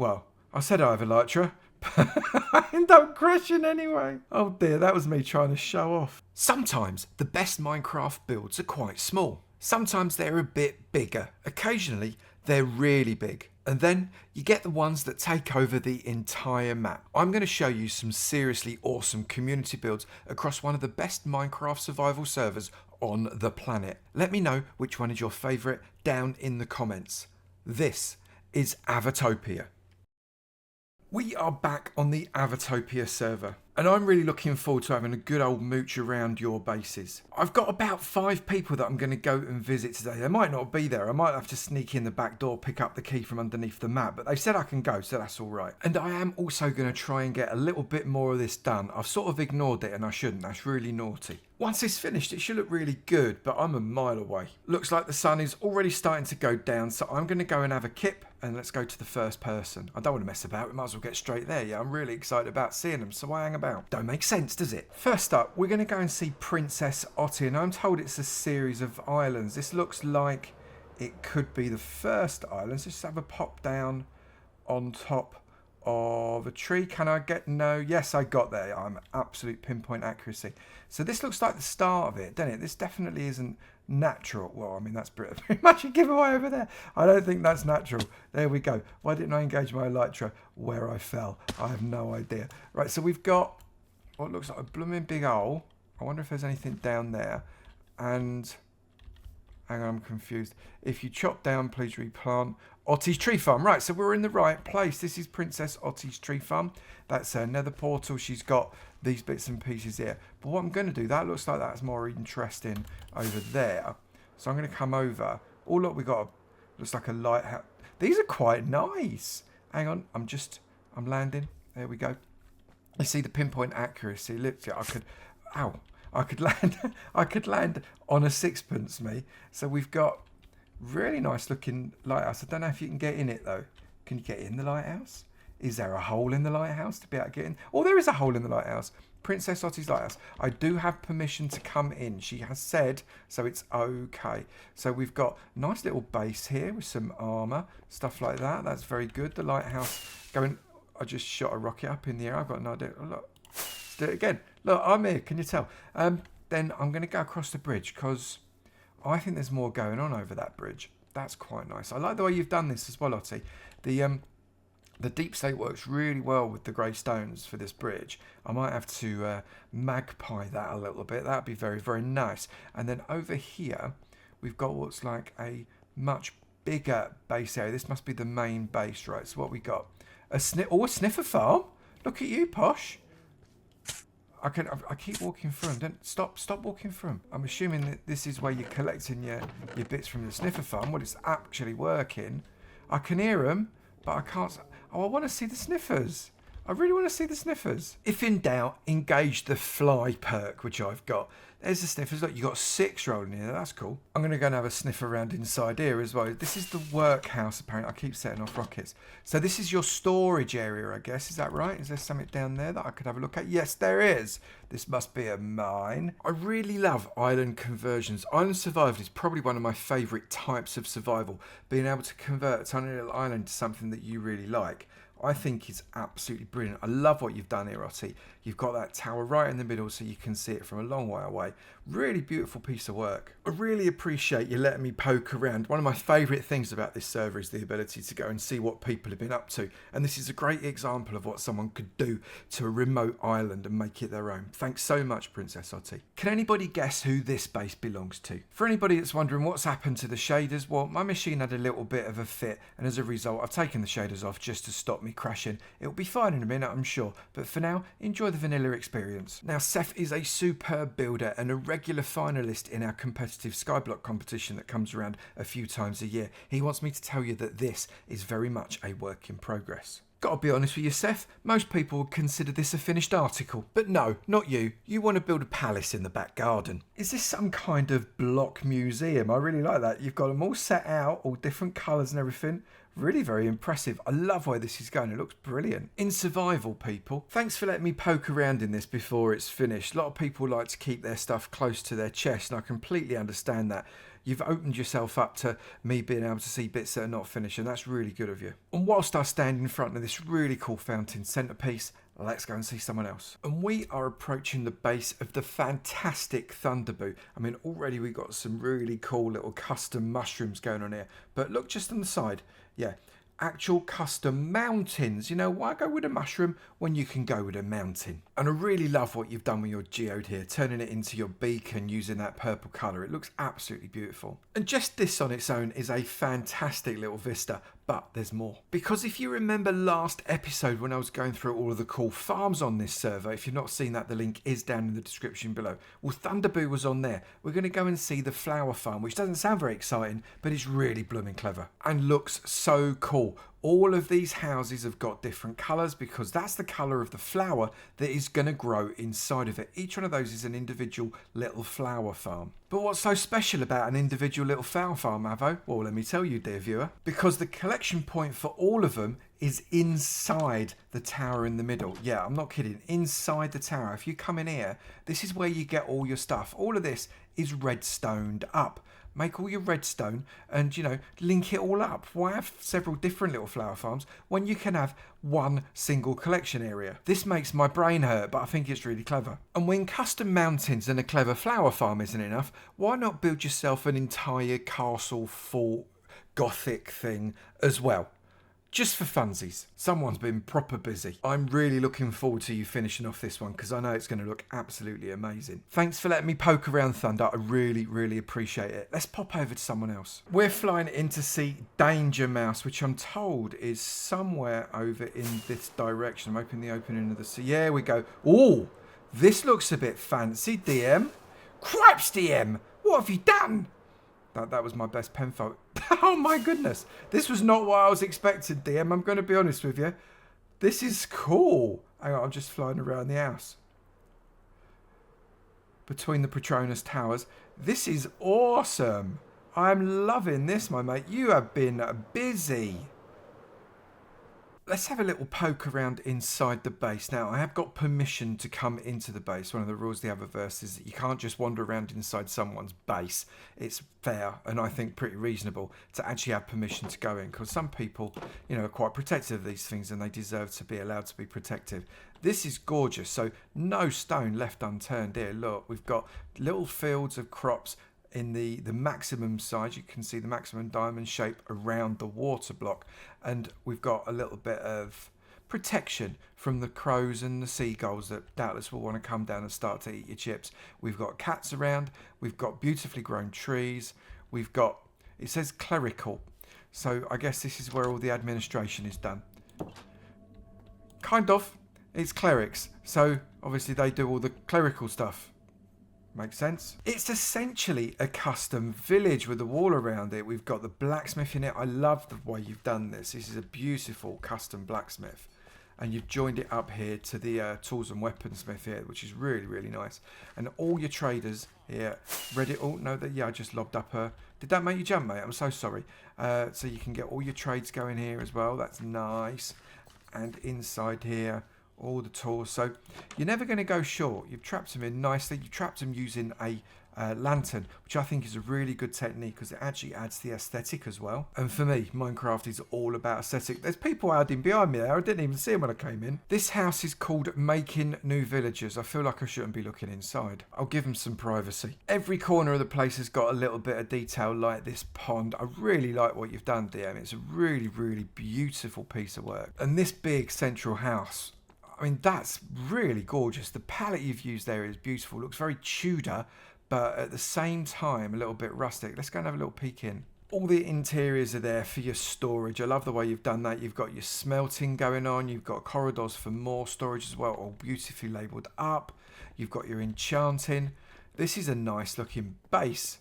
Well, I said I have elytra, but I end up crashing anyway. Oh dear, that was me trying to show off. Sometimes the best Minecraft builds are quite small. Sometimes they're a bit bigger. Occasionally, they're really big. And then you get the ones that take over the entire map. I'm going to show you some seriously awesome community builds across one of the best Minecraft survival servers on the planet. Let me know which one is your favourite down in the comments. This is Avotopia. We are back on the Avotopia server, and I'm really looking forward to having a good old mooch around your bases. I've got about 5 people that I'm going to go and visit today. They might not be there. I might have to sneak in the back door, pick up the key from underneath the map, but they said I can go, so that's all right. And I am also going to try and get a little bit more of this done. I've sort of ignored it, and I shouldn't. That's really naughty. Once it's finished, it should look really good, but I'm a mile away. Looks like the sun is already starting to go down, so I'm going to go and have a kip, and let's go to the first person. I don't want to mess about. We might as well get straight there. Yeah, I'm really excited about seeing them, so I hang about. Don't make sense, does it? First up, we're going to go and see Princess Otti, and I'm told it's a series of islands. This looks like it could be the first island. Let's just have a pop down on top of a tree. Can I get no? Yes, I got there. I'm absolute pinpoint accuracy. So this looks like the start of it, doesn't it? This definitely isn't natural. Well, I mean, that's pretty much a giveaway over there. I don't think that's natural. There we go. Why didn't I engage my elytra where I fell? I have no idea. Right, so we've got what looks like a blooming big hole. I wonder if there's anything down there. And hang on, I'm confused. If you chop down, please replant. Otti's tree farm. Right, so we're in the right place. This is Princess Otti's tree farm. That's her nether portal. She's got these bits and pieces here. But what I'm going to do, that looks like that's more interesting over there. So I'm going to come over. Oh, look, we got looks like a lighthouse. These are quite nice. Hang on, I'm landing. There we go. You see the pinpoint accuracy. Look, I could land on a sixpence, me. So we've got really nice looking lighthouse. I don't know if you can get in it though. Can you get in the lighthouse? Is there a hole in the lighthouse to be able to get in? Oh, there is a hole in the lighthouse. Princess Otti's lighthouse. I do have permission to come in. She has said, so it's okay. So we've got a nice little base here with some armor, stuff like that. That's very good. The lighthouse going. I just shot a rocket up in the air. I've got no idea. Oh, look. Let's do it again. Look, I'm here. Can you tell? Then I'm going to go across the bridge because I think there's more going on over that bridge. That's quite nice. I like the way you've done this as well, Otti. The deep slate works really well with the grey stones for this bridge. I might have to magpie that a little bit. That'd be very, very nice. And then over here, we've got what's like a much bigger base area. This must be the main base, right? So what we got? A sniffer farm. Look at you, posh. I keep walking through them. Don't stop walking through them. I'm assuming that this is where you're collecting your bits from the sniffer farm. Well, it's actually working. I can hear them, but I can't. Oh, I want to see the sniffers. I really want to see the sniffers. If in doubt, engage the fly perk, which I've got. There's the sniffers. Look, you got 6 rolling here. That's cool. I'm going to go and have a sniff around inside here as well. This is the workhouse, apparently. I keep setting off rockets. So this is your storage area, I guess. Is that right? Is there something down there that I could have a look at? Yes, there is. This must be a mine. I really love island conversions. Island survival is probably one of my favourite types of survival. Being able to convert a tiny little island to something that you really like. I think is absolutely brilliant. I love what you've done here, Otti. You've got that tower right in the middle so you can see it from a long way away. Really beautiful piece of work. I really appreciate you letting me poke around. One of my favourite things about this server is the ability to go and see what people have been up to. And this is a great example of what someone could do to a remote island and make it their own. Thanks so much, Princess Otti. Can anybody guess who this base belongs to? For anybody that's wondering what's happened to the shaders, well, my machine had a little bit of a fit. And as a result, I've taken the shaders off just to stop me crashing. It'll be fine in a minute, I'm sure, but for now, enjoy the vanilla experience. Now, Seth is a superb builder and a regular finalist in our competitive Skyblock competition that comes around a few times a year. He wants me to tell you that this is very much a work in progress. Gotta be honest with you, Seth, most people would consider this a finished article. But no, not you. You want to build a palace in the back garden. Is this some kind of block museum? I really like that. You've got them all set out, all different colours and everything. Really very impressive. I love where this is going. It looks brilliant. In survival, people, thanks for letting me poke around in this before it's finished. A lot of people like to keep their stuff close to their chest, and I completely understand that. you've opened yourself up to me being able to see bits that are not finished, and that's really good of you. And whilst I stand in front of this really cool fountain centerpiece, let's go and see someone else. And we are approaching the base of the fantastic Thunder Boot. I mean, already we got some really cool little custom mushrooms going on here. But look just on the side. Yeah, actual custom mountains. You know, why go with a mushroom when you can go with a mountain? And I really love what you've done with your geode here, turning it into your beacon using that purple colour. It looks absolutely beautiful. And just this on its own is a fantastic little vista. But there's more. Because if you remember last episode when I was going through all of the cool farms on this server, if you've not seen that, the link is down in the description below. Well, Thunderboo was on there. We're going to go and see the flower farm, which doesn't sound very exciting, but it's really blooming clever and looks so cool. All of these houses have got different colours because that's the colour of the flower that is going to grow inside of it. Each one of those is an individual little flower farm. But what's so special about an individual little flower farm, Avo? Well, let me tell you, dear viewer. Because the collection point for all of them is inside the tower in the middle. Yeah, I'm not kidding. Inside the tower. If you come in here, this is where you get all your stuff. All of this is redstoned up. Make all your redstone and, you know, link it all up. Why have several different little flower farms when you can have one single collection area? This makes my brain hurt, but I think it's really clever. And when custom mountains and a clever flower farm isn't enough, why not build yourself an entire castle, fort, gothic thing as well? Just for funsies. Someone's been proper busy. I'm really looking forward to you finishing off this one because I know it's going to look absolutely amazing. Thanks for letting me poke around Thunder. I really, really appreciate it. Let's pop over to someone else. We're flying in to see Danger Mouse, which I'm told is somewhere over in this direction. I'm opening the opening of the sea. Yeah, we go. Oh, this looks a bit fancy, DM. Cripes, DM. What have you done? That was my best pen photo. Oh my goodness. This was not what I was expecting, DM. I'm going to be honest with you. This is cool. Hang on, I'm just flying around the house. Between the Patronus towers. This is awesome. I'm loving this, my mate. You have been busy. Let's have a little poke around inside the base. Now, I have got permission to come into the base. One of the rules of the AvoVerse is that you can't just wander around inside someone's base. It's fair, and I think pretty reasonable, to actually have permission to go in. Because some people, you know, are quite protective of these things, and they deserve to be allowed to be protective. This is gorgeous. So, no stone left unturned here. Look, we've got little fields of crops in the maximum size. You can see the maximum diamond shape around the water block, and we've got a little bit of protection from the crows and the seagulls that doubtless will want to come down and start to eat your chips. We've got cats around, we've got beautifully grown trees, we've got, it says clerical, so I guess this is where all the administration is done. Kind of. It's clerics, so obviously they do all the clerical stuff. Makes sense. It's essentially a custom village with a wall around it. We've got the blacksmith in it. I love the way you've done this. This is a beautiful custom blacksmith. And you've joined it up here to the tools and weaponsmith here, which is really, really nice. And all your traders here, ready. Oh, no, yeah, I just lobbed up a... Did that make you jump, mate? I'm so sorry. So you can get all your trades going here as well. That's nice. And inside here, all the tools. So you're never going to go short. You've trapped them in nicely. You trapped them using a lantern, which I think is a really good technique because it actually adds the aesthetic as well. And for me, Minecraft is all about aesthetic. There's people hiding behind me there. I didn't even see them when I came in. This house is called Making New Villagers. I feel like I shouldn't be looking inside. I'll give them some privacy. Every corner of the place has got a little bit of detail like this pond. I really like what you've done, DM. It's a really, really beautiful piece of work. And this big central house, I mean, that's really gorgeous. The palette you've used there is beautiful. Looks very Tudor, but at the same time, a little bit rustic. Let's go and have a little peek in. All the interiors are there for your storage. I love the way you've done that. You've got your smelting going on. You've got corridors for more storage as well, all beautifully labelled up. You've got your enchanting. This is a nice looking base.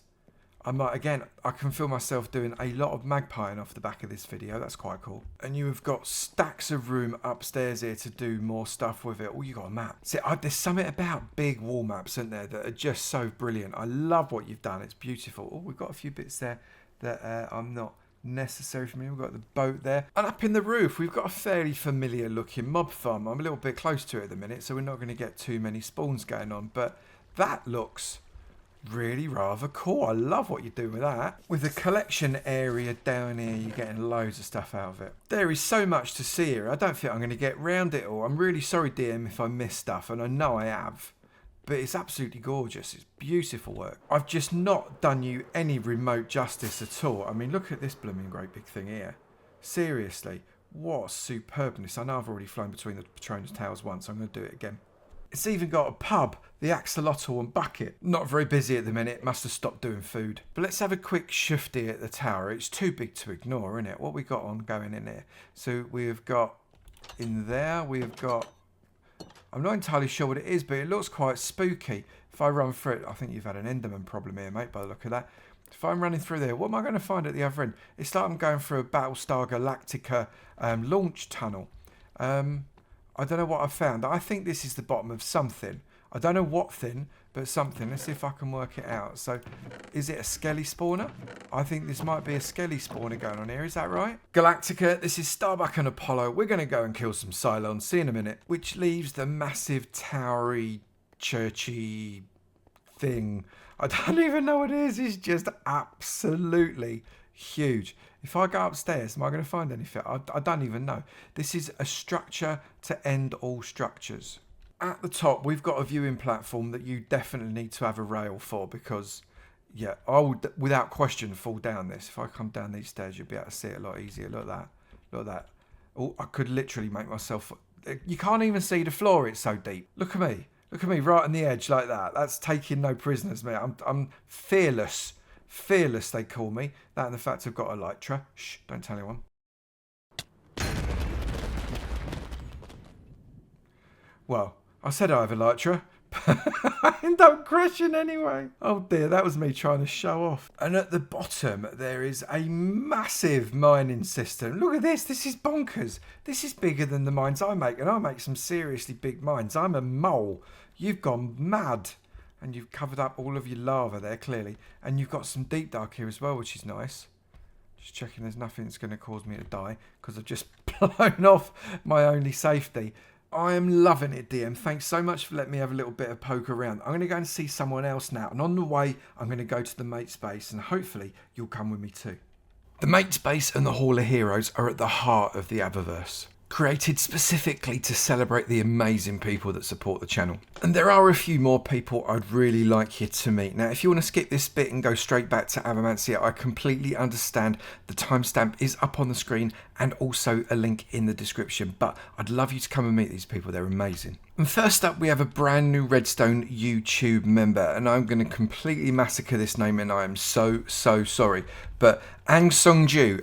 Again, I can feel myself doing a lot of magpieing off the back of this video. That's quite cool. And you have got stacks of room upstairs here to do more stuff with it. Oh, you got a map. See, there's something about big wall maps, isn't there, that are just so brilliant. I love what you've done. It's beautiful. Oh, we've got a few bits there that I'm not necessary for me. We've got the boat there. And up in the roof, we've got a fairly familiar looking mob farm. I'm a little bit close to it at the minute, so we're not going to get too many spawns going on. But that looks really rather cool. I love what you're doing with that. With the collection area down here, you're getting loads of stuff out of it. There is so much to see here. I don't think I'm going to get round it all. I'm really sorry, DM, if I miss stuff, and I know I have. But it's absolutely gorgeous. It's beautiful work. I've just not done you any remote justice at all. I mean, look at this blooming great big thing here. Seriously, what superbness. I know I've already flown between the Patron's tails once. I'm going to do it again. It's even got a pub, the Axolotl and Bucket. Not very busy at the minute, must have stopped doing food. But let's have a quick shifty at the tower. It's too big to ignore, isn't it? What we got on going in here? So we've got in there, we've got, I'm not entirely sure what it is, but it looks quite spooky. If I run through it, I think you've had an Enderman problem here, mate, by the look of that. If I'm running through there, what am I going to find at the other end? It's like I'm going through a Battlestar Galactica launch tunnel. I don't know what I found. I think this is the bottom of something. I don't know what thing, but something. Let's see if I can work it out. So, is it a skelly spawner? I think this might be a skelly spawner going on here. Is that right? Galactica, this is Starbuck and Apollo. We're going to go and kill some Cylons. See you in a minute. Which leaves the massive, towery, churchy thing. I don't even know what it is. It's just absolutely huge. If I go upstairs, am I going to find anything? I don't even know. This is a structure to end all structures. At the top, we've got a viewing platform that you definitely need to have a rail for because, yeah, I would, without question, fall down this. If I come down these stairs, you'll be able to see it a lot easier. Look at that. Look at that. Oh, I could literally make myself... You can't even see the floor. It's so deep. Look at me. Look at me right on the edge like that. That's taking no prisoners, mate. I'm fearless. Fearless, they call me. That and the fact I've got elytra. Shh, don't tell anyone. Well, I said I have elytra. I end up crashing anyway. Oh dear, that was me trying to show off. And at the bottom, there is a massive mining system. Look at this. This is bonkers. This is bigger than the mines I make. And I make some seriously big mines. I'm a mole. You've gone mad. And you've covered up all of your lava there, clearly. And you've got some deep dark here as well, which is nice. Just checking there's nothing that's going to cause me to die, because I've just blown off my only safety. I am loving it, DM. Thanks so much for letting me have a little bit of poke around. I'm going to go and see someone else now. And on the way, I'm going to go to the mate space. And hopefully, you'll come with me too. The mate space and the Hall of Heroes are at the heart of the AvoVerse. Created specifically to celebrate the amazing people that support the channel. And there are a few more people I'd really like you to meet. Now, if you want to skip this bit and go straight back to Avomance, yeah, I completely understand. The timestamp is up on the screen and also a link in the description. But I'd love you to come and meet these people. They're amazing. And first up, we have a brand new Redstone YouTube member. And I'm going to completely massacre this name and I am so sorry. But Ang Sung-ju,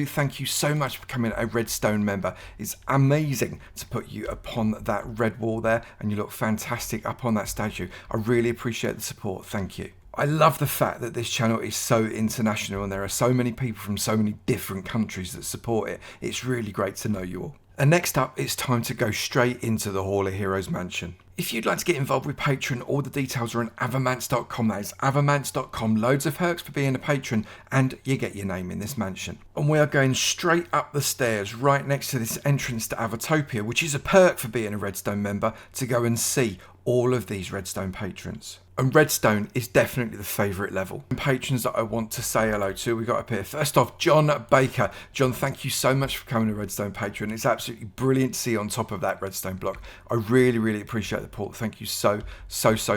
thank you so much for becoming a Redstone member. It's amazing to put you upon that red wall there and you look fantastic up on that statue. I really appreciate the support. Thank you. I love the fact that this channel is so international and there are so many people from so many different countries that support it. It's really great to know you all. And next up, it's time to go straight into the Hall of Heroes mansion. If you'd like to get involved with Patron, all the details are on avomance.com. That is avomance.com. Loads of perks for being a patron and you get your name in this mansion. And we are going straight up the stairs right next to this entrance to Avotopia, which is a perk for being a Redstone member, to go and see all of these Redstone patrons. And Redstone is definitely the favourite level. And patrons that I want to say hello to, we got up here. First off, John Baker. John, thank you so much for becoming a Redstone patron. It's absolutely brilliant to see you on top of that Redstone block. I really appreciate the support. Thank you so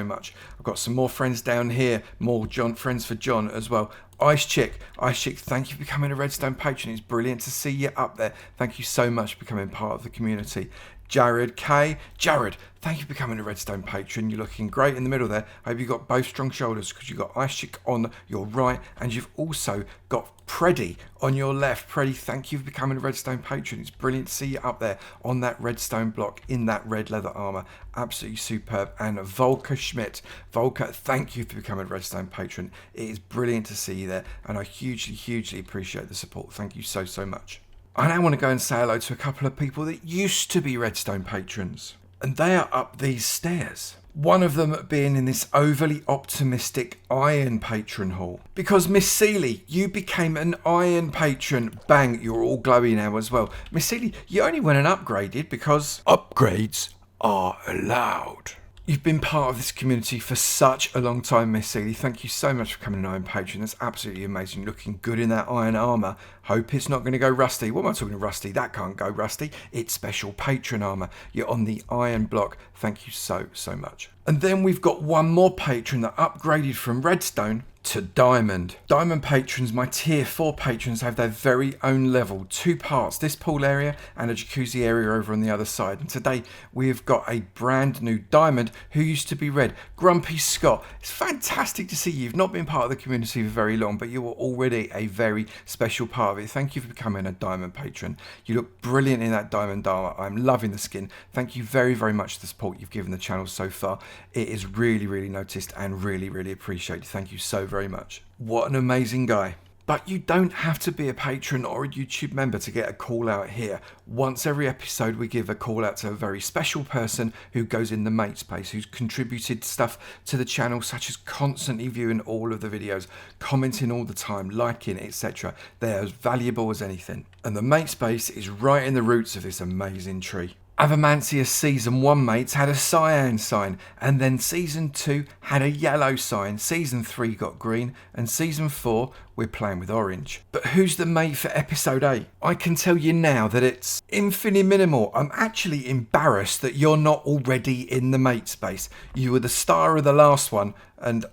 much. I've got some more friends down here, more friends for John as well. Ice Chick, thank you for becoming a Redstone patron. It's brilliant to see you up there. Thank you so much for becoming part of the community. Jared K. Jared, thank you for becoming a Redstone patron. You're looking great in the middle there. I hope you've got both strong shoulders because you've got Ice Chick on your right and you've also got Preddy on your left. Preddy, thank you for becoming a Redstone patron. It's brilliant to see you up there on that Redstone block in that red leather armor. Absolutely superb. And Volker Schmidt. Volker, thank you for becoming a Redstone patron. It is brilliant to see you there and I hugely appreciate the support. Thank you so much. I now want to go and say hello to a couple of people that used to be Redstone patrons. And they are up these stairs. One of them being in this overly optimistic Iron Patron Hall. Because Miss Seeley, you became an Iron Patron. Bang, you're all glowy now as well. Miss Seeley, you only went and upgraded because upgrades are allowed. You've been part of this community for such a long time, Miss Seeley. Thank you so much for coming an Iron Patron. That's absolutely amazing. Looking good in that iron armour. Hope it's not going to go rusty. What am I talking to rusty? That can't go rusty. It's special patron armour. You're on the iron block. Thank you so much. And then we've got one more patron that upgraded from Redstone to Diamond. Diamond patrons, my tier 4 patrons, have their very own level. 2 parts, this pool area and a jacuzzi area over on the other side. And today we've got a brand new Diamond who used to be Red, Grumpy Scott. It's fantastic to see you. You've not been part of the community for very long, but you are already a very special part of it. Thank you for becoming a Diamond patron. You look brilliant in that Diamond armor. I'm loving the skin. Thank you very much for the support you've given the channel so far. It is really noticed and really appreciated. Thank you so very much. What an amazing guy. But you don't have to be a patron or a YouTube member to get a call out here. Once every episode we give a call out to a very special person who goes in the mate space, who's contributed stuff to the channel, such as constantly viewing all of the videos, commenting all the time, liking, etc. They're as valuable as anything. And the mate space is right in the roots of this amazing tree. Avomance Season 1 mates had a cyan sign, and then Season 2 had a yellow sign, Season 3 got green, and Season 4 we're playing with orange. But who's the mate for Episode 8? I can tell you now that it's Infinity Minimal. I'm actually embarrassed that you're not already in the mate space. You were the star of the last one, and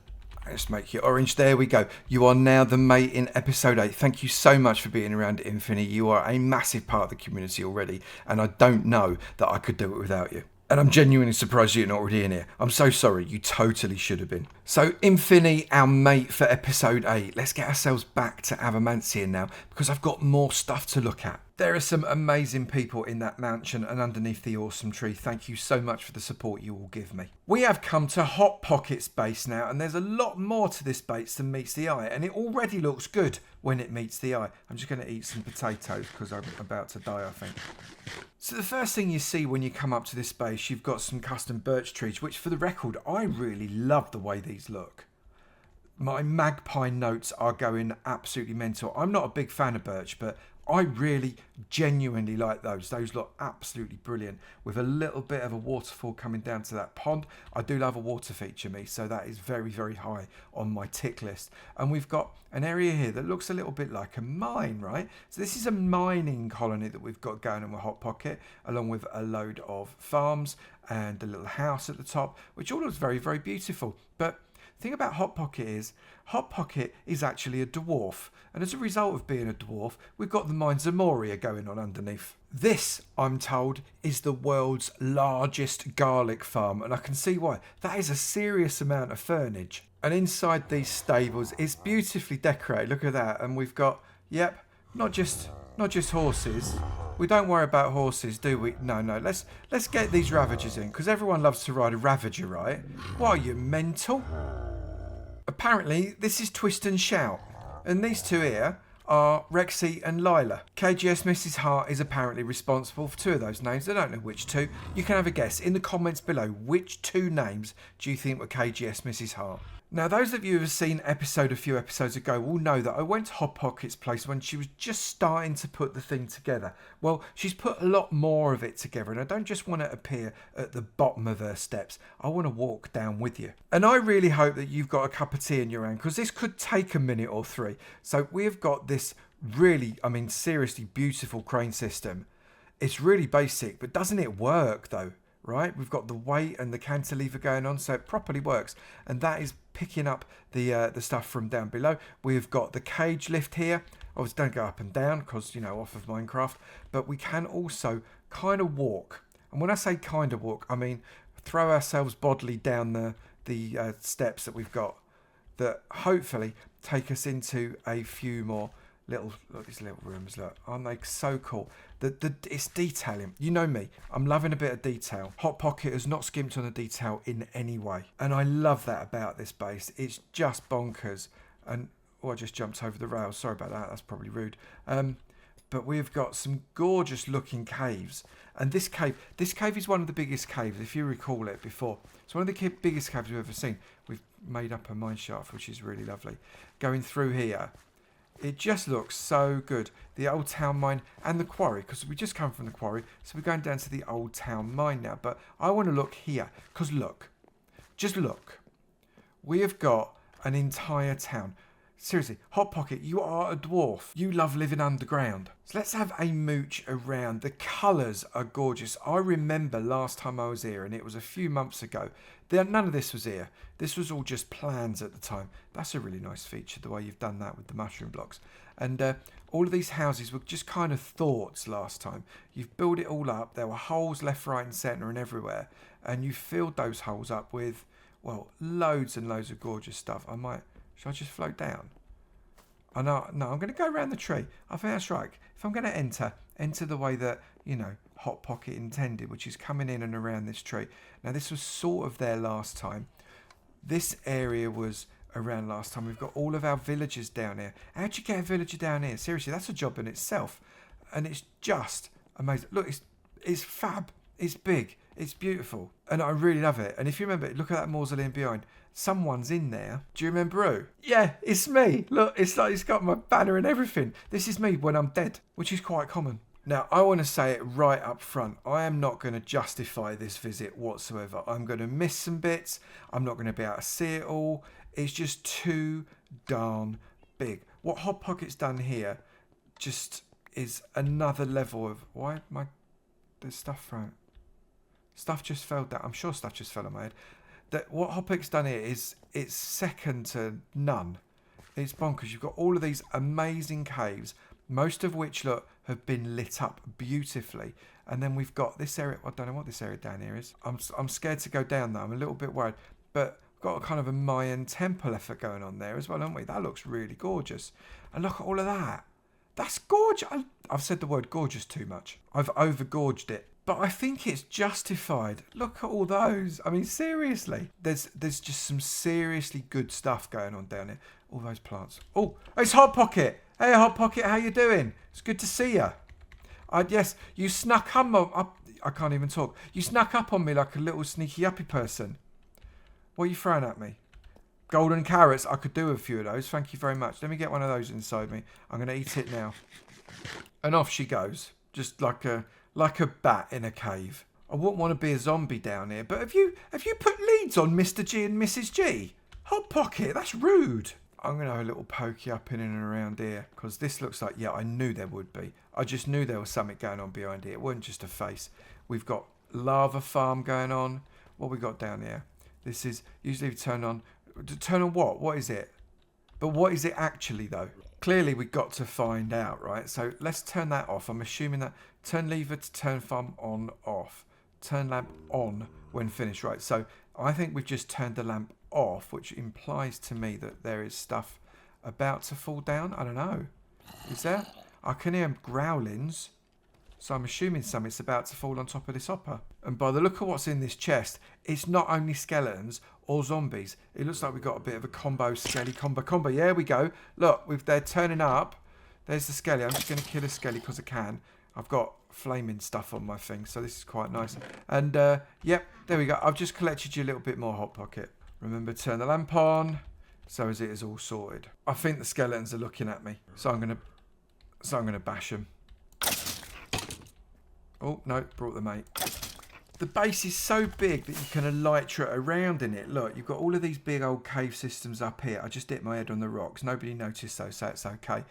let's make you orange. There we go. You are now the mate in Episode 8. Thank you so much for being around, Infinity. You are a massive part of the community already, and I don't know that I could do it without you. And I'm genuinely surprised you're not already in here. I'm so sorry. You totally should have been. So, Infinity, our mate for Episode 8. Let's get ourselves back to Avomance now, because I've got more stuff to look at. There are some amazing people in that mansion and underneath the awesome tree. Thank you so much for the support you all give me. We have come to Hot Pocket's base now, and there's a lot more to this base than meets the eye, and it already looks good when it meets the eye. I'm just going to eat some potatoes because I'm about to die, I think. So the first thing you see when you come up to this base, you've got some custom birch trees, which for the record, I really love the way these look. My magpie notes are going absolutely mental. I'm not a big fan of birch, but I really genuinely like those. Those look absolutely brilliant with a little bit of a waterfall coming down to that pond. I do love a water feature, me, so that is very high on my tick list. And we've got an area here that looks a little bit like a mine, right? So this is a mining colony that we've got going on with Hot Pocket, along with a load of farms and a little house at the top, which all looks very beautiful. But the thing about Hot Pocket is actually a dwarf, and as a result of being a dwarf, we've got the mines of Moria going on underneath. This, I'm told, is the world's largest garlic farm, and I can see why. That is a serious amount of furnage. And inside these stables, it's beautifully decorated. Look at that, and we've got, yep, not just horses. We don't worry about horses, do we? No. Let's get these Ravagers in, because everyone loves to ride a Ravager, right? What, are you mental? Apparently, this is Twist and Shout, and these two here are Rexy and Lila. KGS Mrs. Hart is apparently responsible for 2 of those names. I don't know which 2. You can have a guess in the comments below. Which 2 names do you think were KGS Mrs. Hart? Now, those of you who have seen a few episodes ago will know that I went to Hot Pocket's place when she was just starting to put the thing together. Well, she's put a lot more of it together, and I don't just want to appear at the bottom of her steps. I want to walk down with you. And I really hope that you've got a cup of tea in your hand, because this could take a minute or 3. So we've got this really, seriously beautiful crane system. It's really basic, but doesn't it work though? Right, we've got the weight and the cantilever going on, so it properly works, and that is picking up the stuff from down below. We've got the cage lift here. Obviously don't go up and down because, you know, off of Minecraft, but we can also kind of walk, and when I say kind of walk, I mean throw ourselves bodily down the steps that we've got that hopefully take us into a few more look, these little rooms, look, aren't they so cool? It's detailing. You know me, I'm loving a bit of detail. Hot Pocket has not skimped on the detail in any way, and I love that about this base. It's just bonkers. And I just jumped over the rails, sorry about that, that's probably rude. But we've got some gorgeous looking caves, and this cave is one of the biggest caves, if you recall it before. It's one of the biggest caves we've ever seen. We've made up a mine shaft, which is really lovely. Going through here, it just looks so good. The old town mine and the quarry, because we just come from the quarry, so we're going down to the old town mine now. But I want to look here, because look, Just look. We have got an entire town. Seriously, Hot Pocket, you are a dwarf. You love living underground. So let's have a mooch around. The colours are gorgeous. I remember last time I was here, and it was a few months ago. None of this was here. This was all just plans at the time. That's a really nice feature, the way you've done that with the mushroom blocks. And all of these houses were just kind of thoughts last time. You've built it all up. There were holes left, right and centre and everywhere. And you filled those holes up with, well, loads and loads of gorgeous stuff. Should I just float down? Oh, no, I'm going to go around the tree. I think that's right. If I'm going to enter the way that, Hot Pocket intended, which is coming in and around this tree. Now, this was sort of there last time. This area was around last time. We've got all of our villagers down here. How'd you get a villager down here? Seriously, that's a job in itself. And it's just amazing. Look, it's fab. It's big. It's beautiful. And I really love it. And if you remember, look at that mausoleum behind. Someone's in there. Do you remember who? Yeah, it's me. Look, it's like it's got my banner and everything. This is me when I'm dead, which is quite common. Now, I want to say it right up front. I am not going to justify this visit whatsoever. I'm going to miss some bits. I'm not going to be able to see it all. It's just too darn big. What Hot Pocket's done here just is another level of... There's stuff thrown. Stuff just fell down. I'm sure stuff just fell on my head. What Hot Pocket's done here is it's second to none. It's bonkers. You've got all of these amazing caves, most of which, look, have been lit up beautifully. And then we've got this area. I don't know what this area down here is. I'm scared to go down there. I'm a little bit worried. But we've got a kind of a Mayan temple effort going on there as well, haven't we? That looks really gorgeous. And look at all of that. That's gorgeous. I've said the word gorgeous too much. I've overgorged it. But I think it's justified. Look at all those. I mean, seriously. There's just some seriously good stuff going on down here. All those plants. Oh, it's Hot Pocket. Hey, Hot Pocket, how you doing? It's good to see you. Yes, you snuck up. I can't even talk. You snuck up on me like a little sneaky uppy person. What are you throwing at me? Golden carrots. I could do a few of those. Thank you very much. Let me get one of those inside me. I'm going to eat it now. And off she goes. Just like a bat in a cave. I wouldn't want to be a zombie down here, but have you put leads on Mr. G and Mrs. G? Hot Pocket, that's rude. I'm going to have a little pokey up in and around here, because this looks like, yeah, I knew there would be. I just knew there was something going on behind here. It wasn't just a face. We've got lava farm going on. What we got down here? This is, usually turn on what? What is it? But what is it actually, though? Clearly, we've got to find out, right? So let's turn that off. I'm assuming that turn lever to turn farm on, off. Turn lamp on when finished, right? So I think we've just turned the lamp off, which implies to me that there is stuff about to fall down. I don't know. Is there? I can hear growlings. So I'm assuming something's about to fall on top of this hopper. And by the look of what's in this chest, it's not only skeletons or zombies. It looks like we've got a bit of a combo, skelly combo. Yeah, there we go. Look, they're turning up. There's the skelly. I'm just going to kill a skelly because I can. I've got flaming stuff on my thing, so this is quite nice. And, yep, there we go. I've just collected you a little bit more Hot Pocket. Remember to turn the lamp on, so as it is all sorted. I think the skeletons are looking at me, so I'm gonna bash them. Oh, no, brought the mate. The base is so big that you can elytra around in it. Look, you've got all of these big old cave systems up here. I just hit my head on the rocks. Nobody noticed though, so it's okay.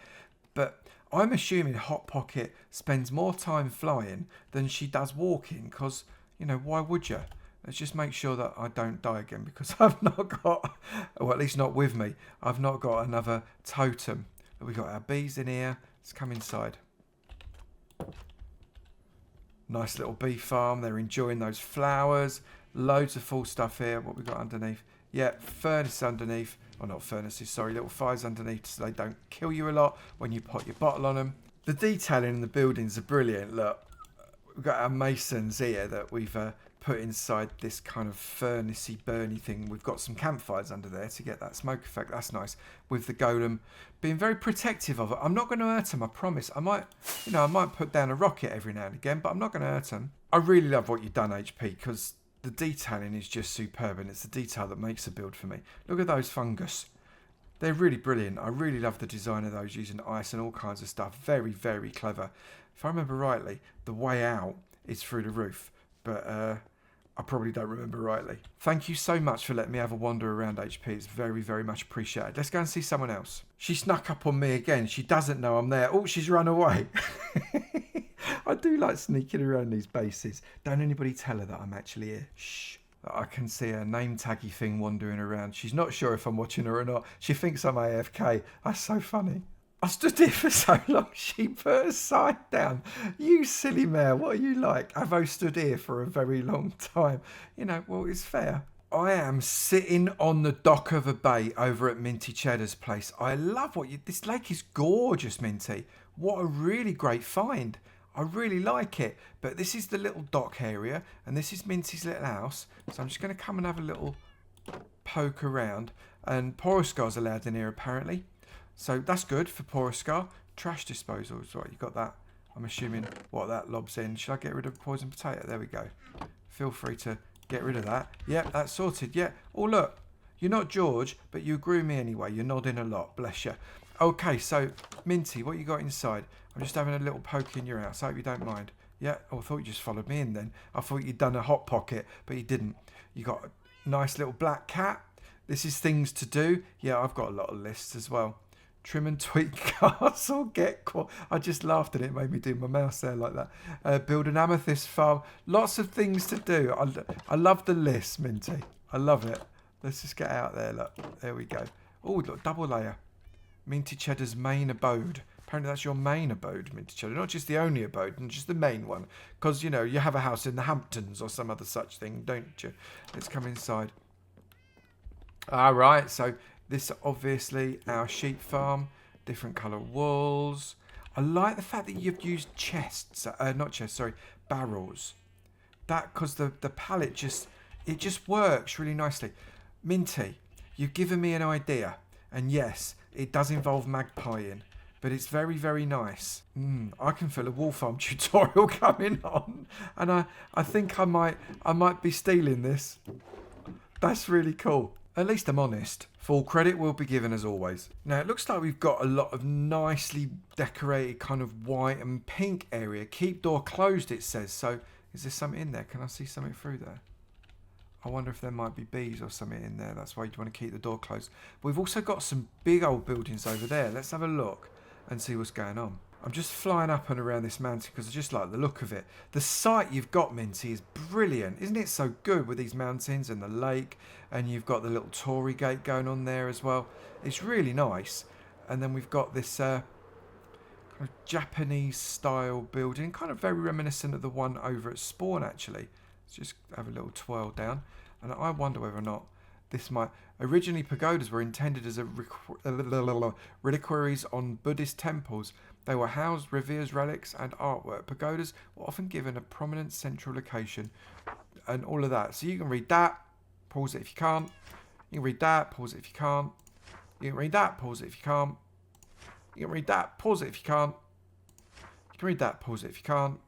But I'm assuming Hot Pocket spends more time flying than she does walking, because, why would you? Let's just make sure that I don't die again, because I've not got, or at least not with me, I've not got another totem. We've got our bees in here. Let's come inside. Nice little bee farm. They're enjoying those flowers. Loads of full stuff here. What we got underneath? Yeah, furnace underneath. Well, not furnaces, sorry. Little fires underneath so they don't kill you a lot when you put your bottle on them. The detailing in the buildings are brilliant. Look, we've got our masons here that we've put inside this kind of furnacey, burny thing. We've got some campfires under there to get that smoke effect. That's nice. With the golem being very protective of it. I'm not going to hurt him, I promise. I might put down a rocket every now and again, but I'm not going to hurt him. I really love what you've done, HP, because the detailing is just superb, and it's the detail that makes a build for me. Look at those fungus. They're really brilliant. I really love the design of those using ice and all kinds of stuff. Very, very clever. If I remember rightly, the way out is through the roof. But I probably don't remember rightly. Thank you so much for letting me have a wander around, HP. It's very, very much appreciated. Let's go and see someone else. She snuck up on me again. She doesn't know I'm there. Oh, she's run away. I do like sneaking around these bases. Don't anybody tell her that I'm actually here. Shh. I can see her name taggy thing wandering around. She's not sure if I'm watching her or not. She thinks I'm AFK. That's so funny. I stood here for so long, she put her side down. You silly mare, what are you like? Avo stood here for a very long time. You know, well, it's fair. I am sitting on the dock of a bay over at Minty Cheddar's place. I love this lake is gorgeous, Minty. What a really great find. I really like it. But this is the little dock area, and this is Minty's little house. So I'm just going to come and have a little poke around. And Poroscar's allowed in here, apparently. So that's good for Poroscar. Trash disposal is right. You got that. I'm assuming what that lobs in. Should I get rid of poison potato? There we go. Feel free to get rid of that. Yep, that's sorted. Yeah. Oh, look. You're not George, but you agree with me anyway. You're nodding a lot. Bless you. Okay, so, Minty, what you got inside? I'm just having a little poke in your house. I hope you don't mind. Yeah. Oh, I thought you just followed me in then. I thought you'd done a hot pocket, but you didn't. You got a nice little black cat. This is things to do. Yeah, I've got a lot of lists as well. Trim and tweak castle, get I just laughed at it, made me do my mouse there like that. Build an amethyst farm. Lots of things to do. I love the list, Minty. I love it. Let's just get out there. Look, there we go. Oh, look, double layer. Minty Cheddar's main abode. Apparently that's your main abode, Minty Cheddar. Not just the only abode, and just the main one. Because, you know, you have a house in the Hamptons or some other such thing, don't you? Let's come inside. All right, so this obviously our sheep farm, different colour walls. I like the fact that you've used chests, not chests, sorry, barrels. That, because the pallet just works really nicely. Minty, you've given me an idea, and yes, it does involve magpieing, but it's very, very nice. I can feel a wool farm tutorial coming on, and I think I might be stealing this. That's really cool. At least I'm honest. Full credit will be given as always. Now it looks like we've got a lot of nicely decorated kind of white and pink area. Keep door closed, it says. So is there something in there? Can I see something through there? I wonder if there might be bees or something in there. That's why you want to keep the door closed. We've also got some big old buildings over there. Let's have a look and see what's going on. I'm just flying up and around this mountain because I just like the look of it. The site you've got, Minty, is brilliant. Isn't it so good with these mountains and the lake? And you've got the little Tory gate going on there as well. It's really nice. And then we've got this kind of Japanese style building. Kind of very reminiscent of the one over at Spawn, actually. Let's just have a little twirl down. And I wonder whether or not this might... Originally, pagodas were intended as reliquaries on Buddhist temples. They were housed reveres, relics, and artwork. Pagodas were often given a prominent central location and all of that. So you can read that, pause it if you can't. You can read that, pause it if you can't. You can read that, pause it if you can't. You can read that, pause it if you can't. You can read that, pause it if you can't.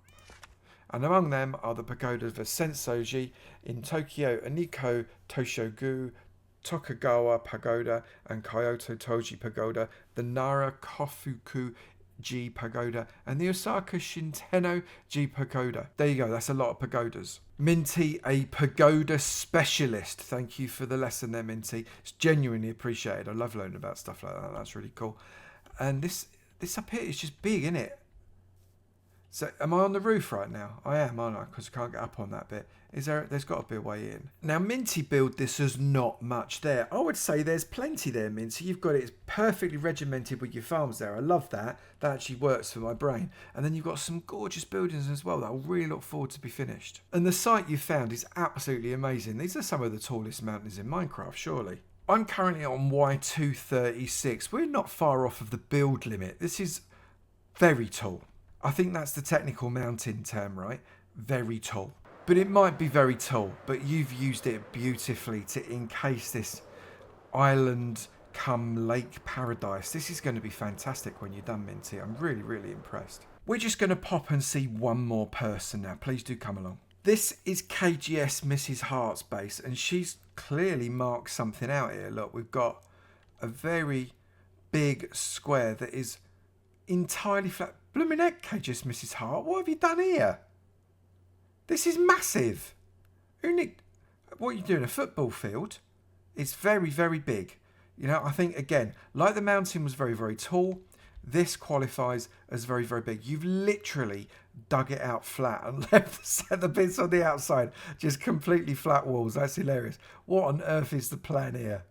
And among them are the pagodas of Sensoji in Tokyo, Aniko Toshogu, Tokugawa Pagoda, and Kyoto Toji Pagoda, the Nara Kofuku-ji Pagoda, and the Osaka Shinteno-ji Pagoda. There you go, that's a lot of pagodas. Minty, a pagoda specialist. Thank you for the lesson there, Minty. It's genuinely appreciated. I love learning about stuff like that. That's really cool. And this up here is just big, isn't it? So, am I on the roof right now? I am, aren't I? Because I can't get up on that bit. There's got to be a way in. Now, Minty build this as not much there. I would say there's plenty there, Minty. You've got it perfectly regimented with your farms there. I love that. That actually works for my brain. And then you've got some gorgeous buildings as well that I really look forward to be finished. And the site you found is absolutely amazing. These are some of the tallest mountains in Minecraft, surely. I'm currently on Y236. We're not far off of the build limit. This is very tall. I think that's the technical mountain term, right? Very tall. But it might be very tall, but you've used it beautifully to encase this island come lake paradise. This is going to be fantastic when you're done, Minty. I'm really, really impressed. We're just going to pop and see one more person now. Please do come along. This is KGS Mrs. Hart's base, and she's clearly marked something out here. Look, we've got a very big square that is entirely flat. Blooming heck, KGS Mrs. Hart, what have you done here? This is massive. Who need... What are you doing? A football field? It's very, very big. You know, I think, again, like the mountain was very, very tall, this qualifies as very, very big. You've literally dug it out flat and left the bits on the outside just completely flat walls. That's hilarious. What on earth is the plan here?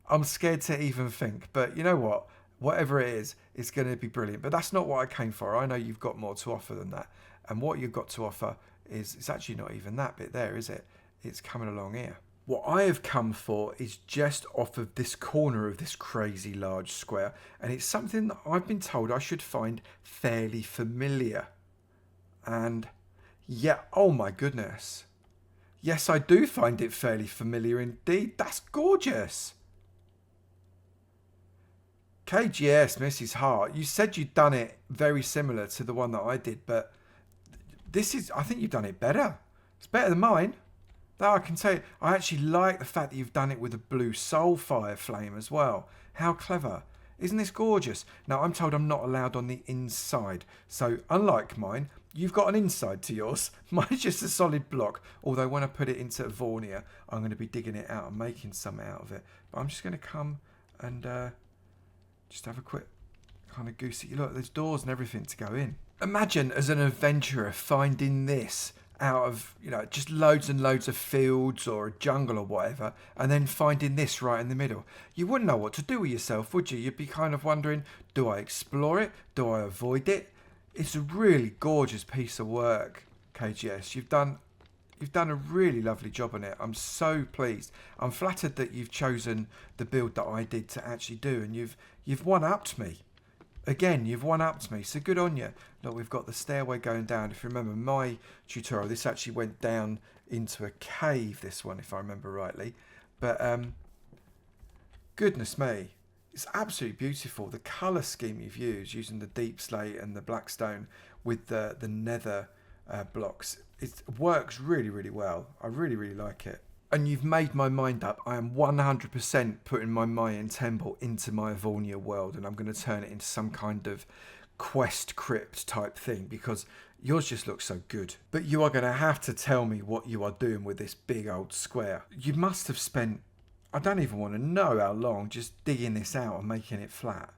I'm scared to even think. But you know what? Whatever it is, it's going to be brilliant. But that's not what I came for. I know you've got more to offer than that. And what you've got to offer is, it's actually not even that bit there, is it? It's coming along here. What I have come for is just off of this corner of this crazy large square, and it's something that I've been told I should find fairly familiar. And yeah, oh my goodness. Yes, I do find it fairly familiar indeed. That's gorgeous. KGS, Mrs. Hart, you said you'd done it very similar to the one that I did, but this is, I think you've done it better. It's better than mine. That I can tell you. I actually like the fact that you've done it with a blue soul fire flame as well. How clever. Isn't this gorgeous? Now, I'm told I'm not allowed on the inside. So, unlike mine, you've got an inside to yours. Mine's just a solid block. Although, when I put it into Avornia, I'm going to be digging it out and making some out of it. But I'm just going to come and just have a quick kind of goosey look. There's doors and everything to go in. Imagine, as an adventurer, finding this out of, you know, just loads and loads of fields or a jungle or whatever, and then finding this right in the middle. You wouldn't know what to do with yourself, would you? You'd be kind of wondering, do I explore it? Do I avoid it? It's a really gorgeous piece of work, KGS. You've done a really lovely job on it. I'm so pleased. I'm flattered that you've chosen the build that I did to actually do, and you've one-upped me. Again, you've one-upped me, so good on you. Look, we've got the stairway going down. If you remember my tutorial, this actually went down into a cave, this one, if I remember rightly. But, goodness me, it's absolutely beautiful. The colour scheme you've used, using the deep slate and the black stone with the nether blocks, it works really, really well. I really, really like it. And you've made my mind up. I am 100% putting my Mayan temple into my Avornia world, and I'm going to turn it into some kind of quest crypt type thing, because yours just looks so good. But you are going to have to tell me what you are doing with this big old square. You must have spent, I don't even want to know how long, just digging this out and making it flat.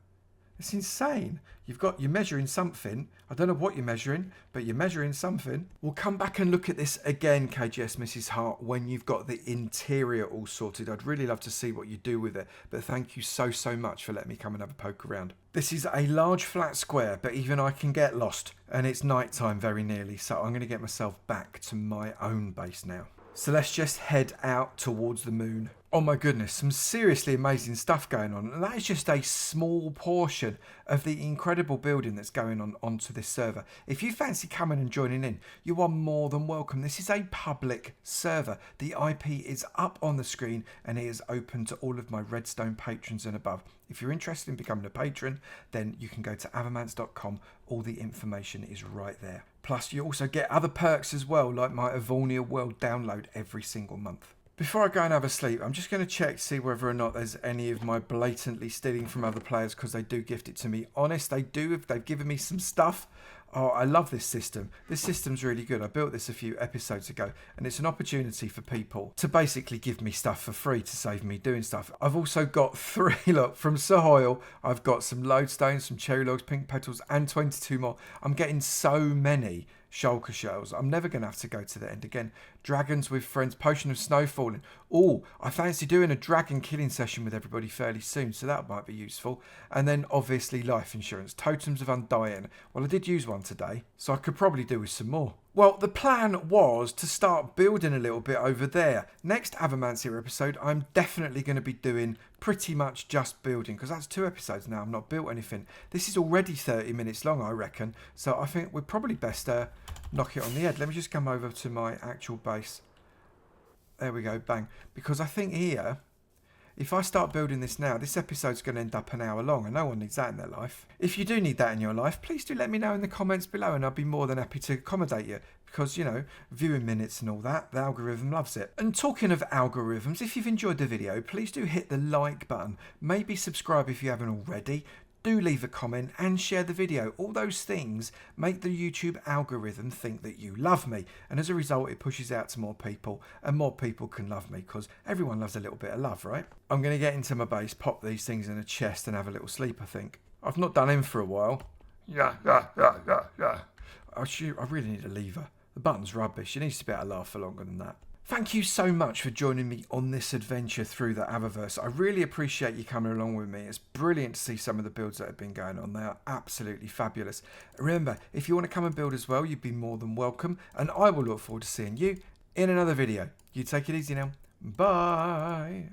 It's insane. You're measuring something. I don't know what you're measuring, but you're measuring something. We'll come back and look at this again, KGS Mrs. Hart, when you've got the interior all sorted. I'd really love to see what you do with it, but thank you so, so much for letting me come and have a poke around. This is a large flat square, but even I can get lost, and it's nighttime very nearly, so I'm going to get myself back to my own base now. So let's just head out towards the moon. Oh my goodness, some seriously amazing stuff going on. And that is just a small portion of the incredible building that's going on onto this server. If you fancy coming and joining in, you are more than welcome. This is a public server. The IP is up on the screen and it is open to all of my Redstone patrons and above. If you're interested in becoming a patron, then you can go to avomance.com. All the information is right there. Plus, you also get other perks as well, like my Avornia World download every single month. Before I go and have a sleep, I'm just going to check to see whether or not there's any of my blatantly stealing from other players, because they do gift it to me. Honest, they do. They've given me some stuff. Oh, I love this system. This system's really good. I built this a few episodes ago, and it's an opportunity for people to basically give me stuff for free to save me doing stuff. I've also got 3, look, from Sohoil, I've got some lodestones, some cherry logs, pink petals, and 22 more. I'm getting so many shulker shells. I'm never going to have to go to the end again. Dragons with friends, potion of snow falling. Oh, I fancy doing a dragon killing session with everybody fairly soon, so that might be useful. And then obviously life insurance, totems of undying. Well, I did use one today, so I could probably do with some more. Well, the plan was to start building a little bit over there. Next Avomance here episode, I'm definitely going to be doing pretty much just building, because that's 2 episodes now. I've not built anything. This is already 30 minutes long, I reckon. So I think we're probably best knock it on the head. Let me just come over to my actual base. There we go, bang. Because I think here, if I start building this now, this episode's going to end up an hour long, and no one needs that in their life. If you do need that in your life, please do let me know in the comments below, and I'll be more than happy to accommodate you. Because, you know, viewing minutes and all that, the algorithm loves it. And talking of algorithms, if you've enjoyed the video, please do hit the like button. Maybe subscribe if you haven't already. do leave a comment and share the video. All those things make the YouTube algorithm think that you love me, and as a result it pushes out to more people, and more people can love me because everyone loves a little bit of love, right? I'm going to get into my base, pop these things in a chest and have a little sleep, I think. I've not done him for a while. Yeah. I really need a lever. The button's rubbish. It needs to be able to last for longer than that. Thank you so much for joining me on this adventure through the AvoVerse. I really appreciate you coming along with me. It's brilliant to see some of the builds that have been going on. They are absolutely fabulous. Remember, if you want to come and build as well, you'd be more than welcome. And I will look forward to seeing you in another video. You take it easy now. Bye.